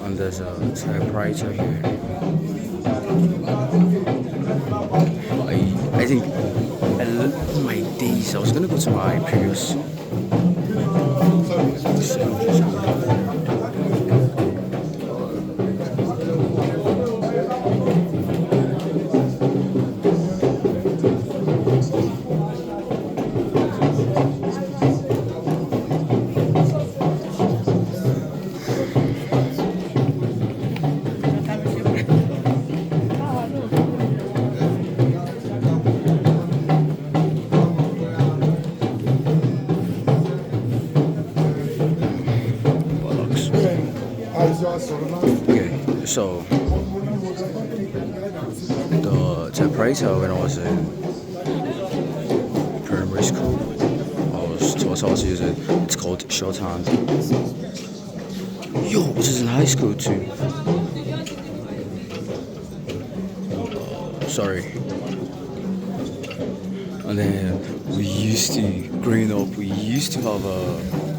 And there's a typewriter here. I think my days. I was gonna go to my previous. Bollocks. Okay, so the typewriter when I was in primary school, I was taught how to use it. It's called shorthand. Yo, it is in high school too. Sorry. And then we used to, growing up, we used to have a